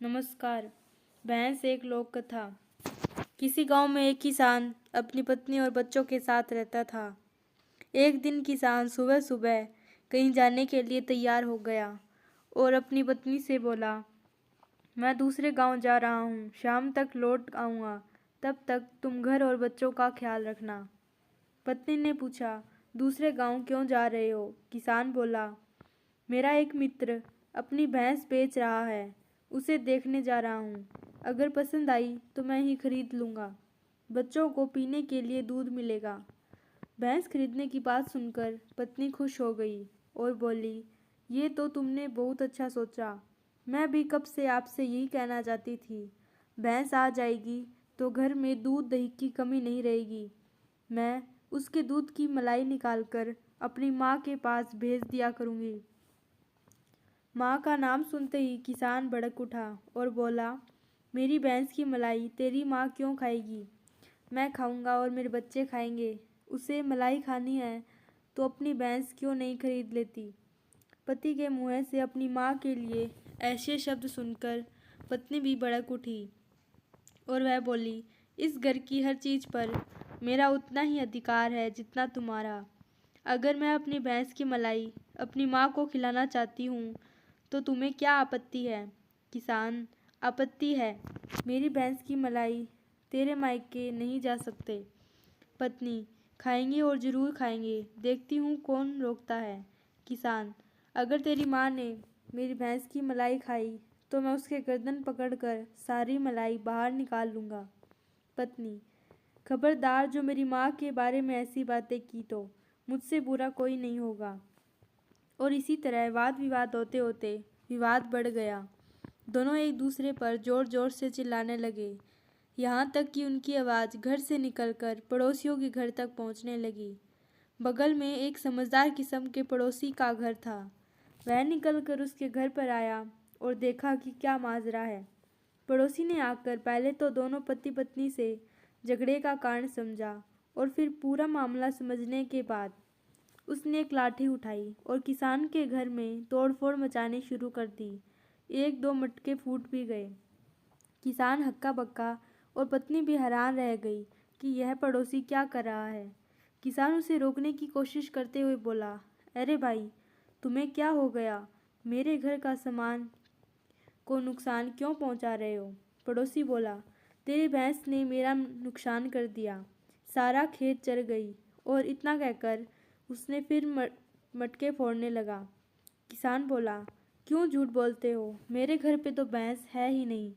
नमस्कार। भैंस एक लोक कथा। किसी गांव में एक किसान अपनी पत्नी और बच्चों के साथ रहता था। एक दिन किसान सुबह सुबह कहीं जाने के लिए तैयार हो गया और अपनी पत्नी से बोला, मैं दूसरे गांव जा रहा हूं, शाम तक लौट आऊंगा, तब तक तुम घर और बच्चों का ख्याल रखना। पत्नी ने पूछा, दूसरे गांव क्यों जा रहे हो? किसान बोला, मेरा एक मित्र अपनी भैंस बेच रहा है, उसे देखने जा रहा हूँ। अगर पसंद आई तो मैं ही खरीद लूँगा। बच्चों को पीने के लिए दूध मिलेगा। भैंस खरीदने की बात सुनकर पत्नी खुश हो गई और बोली, ये तो तुमने बहुत अच्छा सोचा। मैं भी कब से आपसे यही कहना चाहती थी। भैंस आ जाएगी तो घर में दूध दही की कमी नहीं रहेगी। मैं उसके दूध की मलाई निकालकर अपनी माँ के पास भेज दिया करूँगी। माँ का नाम सुनते ही किसान भड़क उठा और बोला, मेरी भैंस की मलाई तेरी माँ क्यों खाएगी? मैं खाऊंगा और मेरे बच्चे खाएंगे। उसे मलाई खानी है तो अपनी भैंस क्यों नहीं खरीद लेती? पति के मुँह से अपनी माँ के लिए ऐसे शब्द सुनकर पत्नी भी भड़क उठी और वह बोली, इस घर की हर चीज़ पर मेरा उतना ही अधिकार है जितना तुम्हारा। अगर मैं अपनी भैंस की मलाई अपनी माँ को खिलाना चाहती हूँ तो तुम्हें क्या आपत्ति है? किसान, आपत्ति है। मेरी भैंस की मलाई तेरे मायके नहीं जा सकते। पत्नी, खाएंगे और ज़रूर खाएंगे, देखती हूँ कौन रोकता है। किसान, अगर तेरी माँ ने मेरी भैंस की मलाई खाई तो मैं उसके गर्दन पकड़कर सारी मलाई बाहर निकाल लूँगा। पत्नी, खबरदार, जो मेरी माँ के बारे में ऐसी बातें की तो मुझसे बुरा कोई नहीं होगा। और इसी तरह वाद विवाद होते होते विवाद बढ़ गया। दोनों एक दूसरे पर जोर जोर से चिल्लाने लगे, यहाँ तक कि उनकी आवाज़ घर से निकलकर पड़ोसियों के घर तक पहुँचने लगी। बगल में एक समझदार किस्म के पड़ोसी का घर था। वह निकलकर उसके घर पर आया और देखा कि क्या माजरा है। पड़ोसी ने आकर पहले तो दोनों पति पत्नी से झगड़े का कारण समझा और फिर पूरा मामला समझने के बाद उसने एक लाठी उठाई और किसान के घर में तोड़फोड़ मचानी शुरू कर दी। एक दो मटके फूट भी गए। किसान हक्का बक्का और पत्नी भी हैरान रह गई कि यह पड़ोसी क्या कर रहा है। किसान उसे रोकने की कोशिश करते हुए बोला, अरे भाई, तुम्हें क्या हो गया? मेरे घर का सामान को नुकसान क्यों पहुंचा रहे हो? पड़ोसी बोला, तेरी भैंस ने मेरा नुकसान कर दिया, सारा खेत चर गई। और इतना कहकर उसने फिर मटके फोड़ने लगा। किसान बोला, क्यों झूठ बोलते हो? मेरे घर पे तो भैंस है ही नहीं,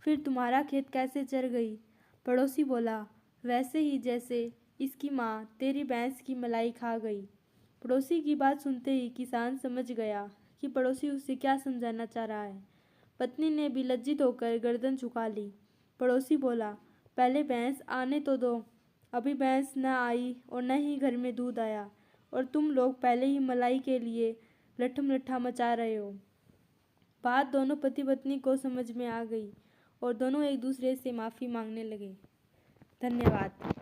फिर तुम्हारा खेत कैसे चर गई? पड़ोसी बोला, वैसे ही जैसे इसकी माँ तेरी भैंस की मलाई खा गई। पड़ोसी की बात सुनते ही किसान समझ गया कि पड़ोसी उसे क्या समझाना चाह रहा है। पत्नी ने भी लज्जित होकर गर्दन झुका ली। पड़ोसी बोला, पहले भैंस आने तो दो। अभी भैंस न आई और न ही घर में दूध आया और तुम लोग पहले ही मलाई के लिए लठम लठा मचा रहे हो। बात दोनों पति पत्नी को समझ में आ गई और दोनों एक दूसरे से माफ़ी मांगने लगे। धन्यवाद।